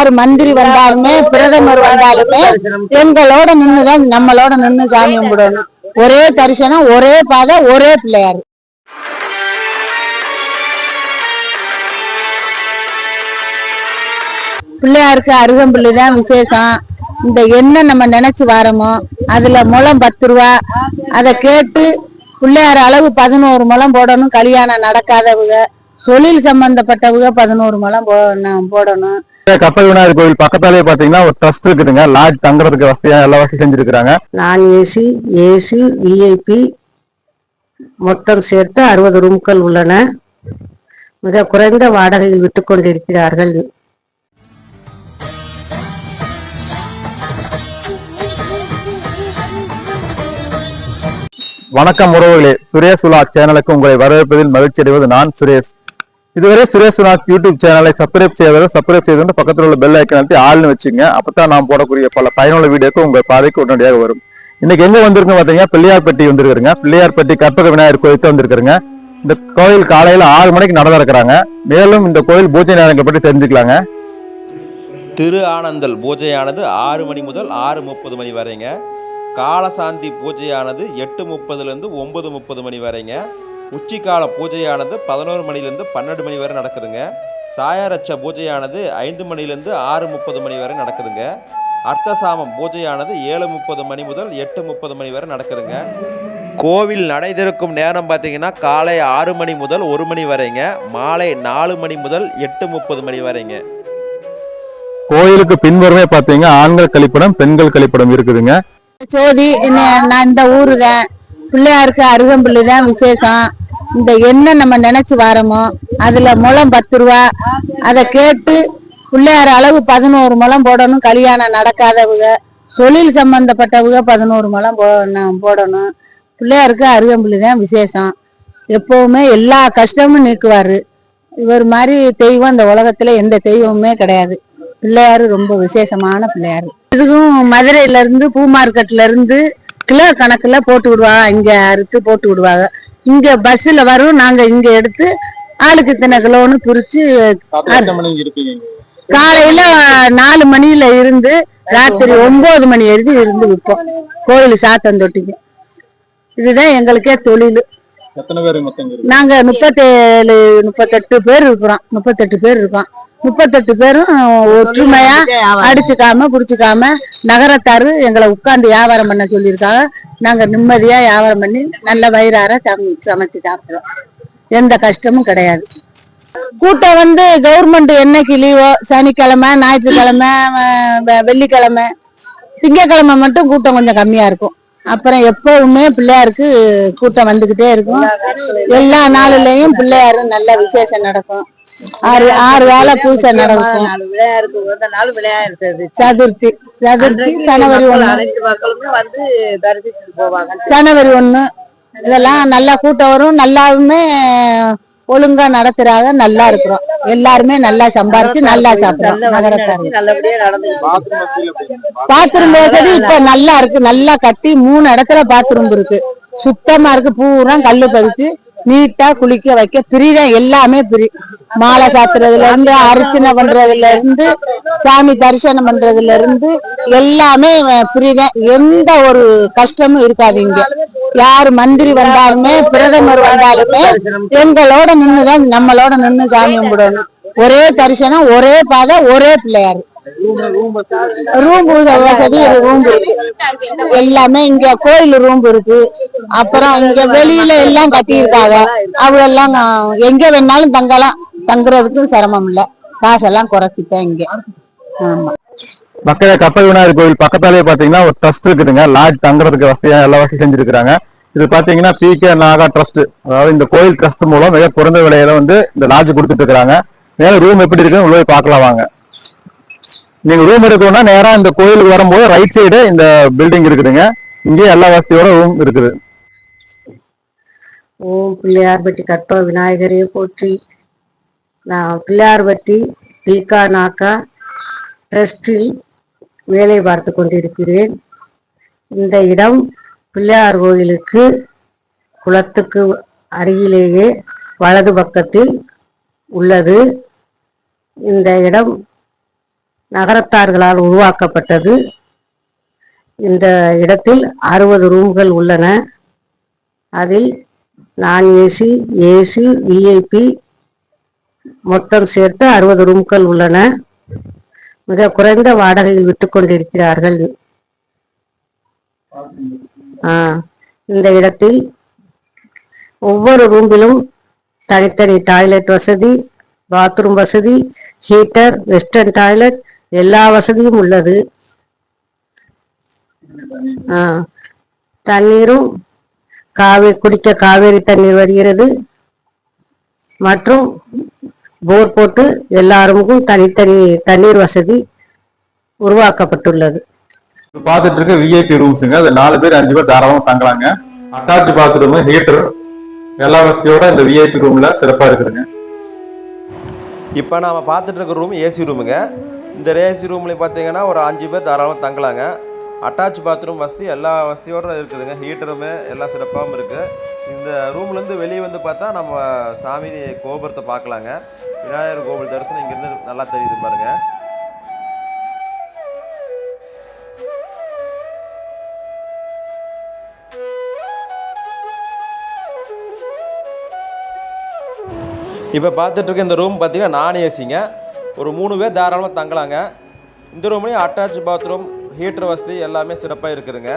யாரு மந்திரி வந்தாலுமே பிரதமர் வந்தாலுமே எங்களோட நின்னுதான் நம்மளோட நின்று சாமி கும்பிடணும். ஒரே தரிசனம், ஒரே பாதை, ஒரே பிள்ளையாரு. பிள்ளையாருக்கு அருகம்புல்லுதான் விசேஷம். இந்த என்ன நம்ம நினைச்சு வாரமோ அதுல முழம் 10 ரூபா. அதை கேட்டு பிள்ளையார் அளவு 11 முழம் போடணும். கல்யாணம் நடக்காதவங்க, தொழில் சம்பந்தப்பட்டவங்க 11 முழம் போடணும். கப்பல் விநாயகர் கோவில் பக்கத்தாலே பாத்தீங்கன்னா ஒரு ட்ரஸ்ட் இருக்குதுங்க. லாட்ஜ் தங்குறதுக்கு வசதியா எல்லா வசதி செஞ்சிருக்காங்க. நான் ஏசி, விஐபி மொத்தம் சேர்த்து 60 ரூம்கள் உள்ளன. மிக குறைந்த வாடகையில் விட்டுக் கொண்டிருக்கிறார்கள். வணக்கம் உறவுகளே, சுரேஷ் விலாக் சேனலுக்கு உங்களை வரவேற்பதில் மகிழ்ச்சி அடைவது நான் சுரேஷ். இதுவரை சுரேஷ் விலாக் யூடியூப் சேனலை சப்ஸ்கிரைப் செய்து பக்கத்தில் உள்ள பெல் ஐக்கன் அழுத்தி ஆள்னு வச்சுங்க. அப்பதான் நான் போடக்கூடிய பல பயனுள்ள வீடியோக்கு உங்க பாதைக்கு உடனடியாக வரும். இன்னைக்கு எங்க வந்திருக்கு பாத்தீங்கன்னா பிள்ளையார்பட்டி வந்திருக்குங்க. பிள்ளையார்பட்டி கற்பக விநாயகர் கோயிலுக்கு வந்திருக்குங்க. இந்த கோயில் காலையில 6 மணிக்கு நட திறக்கிறாங்க. மேலும் இந்த கோயில் பூஜை நேரங்களை பற்றி தெரிஞ்சுக்கலாங்க. திரு ஆனந்தல் பூஜையானது 6 மணி முதல் 6:30 மணி வரைங்க. காலசாந்தி பூஜையானது 8:30 9:30 மணி வரைங்க. உச்சிக்கால பூஜையானது 11 மணிலேருந்து 12 மணி வரை நடக்குதுங்க. சாயரட்ச பூஜையானது 5 மணிலேருந்து 6:30 மணி வரை நடக்குதுங்க. அர்த்தசாமம் பூஜையானது 7:30 மணி முதல் 8:30 மணி வரை நடக்குதுங்க. கோவில் நடை திறக்கும் நேரம் பார்த்தீங்கன்னா காலை 6 மணி முதல் 1 மணி வரைங்க. மாலை 4 மணி முதல் 8:30 மணி வரைங்க. கோயிலுக்கு பின்புறமே பாத்தீங்கன்னா ஆண்கள் கழிப்பிடம், பெண்கள் கழிப்பிடம் இருக்குதுங்க. சோதி நான் இந்த ஊருதான். பிள்ளையாருக்கு அருகம்புல்லுதான் விசேஷம். இந்த என்ன நம்ம நினைச்சு வாரமோ அதுல முழம் 10 ரூபா. அதை கேட்டு பிள்ளையார் அளவு 11 முழம் போடணும். கல்யாணம் நடக்காதவங்க, தொழில் சம்பந்தப்பட்டவங்க 11 முழம் போடணும். பிள்ளையாருக்கு அருகம்புல்லுதான் விசேஷம். எப்பவுமே எல்லா கஷ்டமும் நீக்குவாரு. இவர் மாதிரி தெய்வம் இந்த உலகத்துல எந்த தெய்வமுமே கிடையாது. பிள்ளையாரு ரொம்ப விசேஷமான பிள்ளையாரு. இதுக்கும் மதுரையில இருந்து பூ மார்க்கெட்ல இருந்து கிலோ கணக்குல போட்டு விடுவாங்க. இங்க அறுத்து போட்டு விடுவாங்க. இங்க பஸ்ல வரும். நாங்க இங்க எடுத்து ஆளுக்கு இத்தனை கிலோன்னு பிரிச்சு காலையில 4 மணியில இருந்து ராத்திரி 9 மணி வரைக்கும் இருந்து விற்போம். கோயில் சாத்தம் தொட்டிக்கு. இதுதான் எங்களுக்கே தொழில். நாங்க 37-38 பேர் இருக்கிறோம். 38 பேர் இருக்கோம். 38 பேரும் ஒற்றுமையா அடிச்சுக்காம புடிச்சுக்காம நகரத்தாரு எங்களை உட்கார்ந்து வியாபாரம் பண்ண சொல்லியிருக்காங்க. நாங்க நிம்மதியா வியாபாரம் பண்ணி நல்ல வயிறார சமைச்சு சாப்பிடுறோம். எந்த கஷ்டமும் கிடையாது. கூட்டம் கவர்மெண்ட் என்னைக்கு லீவோ, சனிக்கிழமை, ஞாயிற்றுக்கிழமை, வெள்ளிக்கிழமை, திங்கக்கிழமை மட்டும் கூட்டம் கொஞ்சம் கம்மியா இருக்கும். அப்புறம் எப்பவுமே பிள்ளையாருக்கு கூட்டம் வந்துகிட்டே இருக்கும். எல்லா நாளிலையும் பிள்ளையாரு நல்ல விசேஷம் நடக்கும். 6 கால பூஜை நடக்கும். சதுர்த்தி ஜனவரி 1 இதெல்லாம் நல்லா கூட்டம் வரும். நல்லாவுமே ஒழுங்கா நடத்துறாங்க. நல்லா இருக்கிறோம். எல்லாருமே நல்லா சம்பாரிச்சு நல்லா சாப்பிடுறோம். நகரத்தாரு பாத்ரூம் வசதி இப்ப நல்லா இருக்கு. நல்லா கட்டி 3 இடத்துல பாத்ரூம் இருக்கு. சுத்தமா இருக்கு. பூரா கல்லு பதிச்சு நீட்டா குளிக்க வைக்க பிரிதான். எல்லாமே பிரி. மாலை சாத்துறதுல இருந்து, அர்ச்சனை பண்றதுல இருந்து, சாமி தரிசனம் பண்றதுல இருந்து எல்லாமே பிரிதான். எந்த ஒரு கஷ்டமும் இருக்காது. இங்க யாரு மந்திரி வந்தாலுமே பிரதமர் வந்தாலுமே எங்களோட நின்னுதான் நம்மளோட நின்று சாமி கும்பிடணும். ஒரே தரிசனம், ஒரே பாதை, ஒரே பிள்ளையாரு. ரூம் வசதி ரூம் இருக்கு. எல்லாமே இங்க கோயில் ரூம் இருக்கு. அப்புறம் இங்க வெளியில எல்லாம் கட்டியிருக்காங்க. அவெல்லாம் எங்க வேணாலும் தங்கலாம். தங்குறதுக்கும் சிரமம் இல்ல. காசெல்லாம் குறைச்சிட்டேன் இங்க. ஆமா. மக்களே, கப்பல் விநாயகர் கோவில் பக்கத்தாலே பாத்தீங்கன்னா ஒரு ட்ரஸ்ட் இருக்குதுங்க. லாட்ஜ் தங்குறதுக்கு வசதியா எல்லா வசதி செஞ்சிருக்காங்க. இது பாத்தீங்கன்னா PK நாகா ட்ரஸ்ட். அதாவது இந்த கோயில் ட்ரஸ்ட் மூலம் மிக குறைந்த விலையில இந்த லாட்ஜ் கொடுத்துட்டு இருக்காங்க. மேல ரூம் எப்படி இருக்குன்னு உள்ள பார்க்கலாம் வாங்க. நீங்க ரூம் எடுக்கணும்னா நேரா இந்த கோயிலுக்கு வரும்போது ரைட் சைடு இந்த பில்டிங் இருக்குதுங்க. இங்கே எல்லா வசதியோட ரூம் இருக்குது. ஓம் பிள்ளையார்பட்டி கற்பக விநாயகரே போற்றி. நான் பிள்ளையார்பட்டி PK நாகா ட்ரஸ்டில் வேலை பார்த்து கொண்டிருக்கிறேன். இந்த இடம் பிள்ளையார் கோயிலுக்கு குளத்துக்கு அருகிலேயே வலது பக்கத்தில் உள்ளது. இந்த இடம் நகரத்தார்களால் உருவாக்கப்பட்டது. இந்த இடத்தில் 60 ரூம்கள் உள்ளன. அதில் நான் ஏசி, ஏசி, விஐபி மொத்தம் சேர்த்து 60 ரூம்கள் உள்ளன. மிக குறைந்த வாடகையில் விட்டு கொண்டிருக்கிறார்கள். இந்த இடத்தில் ஒவ்வொரு ரூமிலும் தனித்தனி டாய்லெட் வசதி, பாத்ரூம் வசதி, ஹீட்டர், வெஸ்டர்ன் டாய்லெட் எல்லா வசதியும் உள்ளது. தண்ணீரும் குடிக்க காவேரி தண்ணீர் வருகிறது. மற்றும் போர் போட்டு எல்லாருக்கும் தனித்தனி தண்ணீர் வசதி உருவாக்கப்பட்டுள்ளது. பார்த்துட்டு இருக்க விஐபி ரூம்ஸுங்க. அது 4 பேர் 5 பேர் தாராளமா தங்கலாங்க. அட்டாச் பாத்ரூம், ஹீட்டர் எல்லா வசதியோட இந்த விஐபி ரூம்ல சிறப்பா இருக்குதுங்க. இப்போ நாம் பார்த்துட்டு இருக்க ரூம் ஏசி ரூமுங்க. இந்த ஏசி ரூம்லேயும் பார்த்தீங்கன்னா ஒரு 5 பேர் தாராளமாக தங்கலாங்க. அட்டாச் பாத்ரூம் வசதி எல்லா வசதியோடு இருக்குதுங்க. ஹீட்டருமே எல்லாம் சிறப்பாகவும் இருக்குது. இந்த ரூம்லேருந்து வெளியே வந்து பார்த்தா நம்ம சாமி கோபுரத்தை பார்க்கலாங்க. விநாயகர் கோவில் தரிசனம் இங்கேருந்து நல்லா தெரியுது பாருங்கள். இப்போ பார்த்துட்டு இருக்க இந்த ரூம் பார்த்தீங்கன்னா நான் ஏசிங்க. ஒரு 3 பேர் தாராளமாக தங்கலாங்க. இந்த ரூம்லேயும் அட்டாச் பாத்ரூம், ஹீட்டர் வசதி எல்லாமே சிறப்பாக இருக்குதுங்க.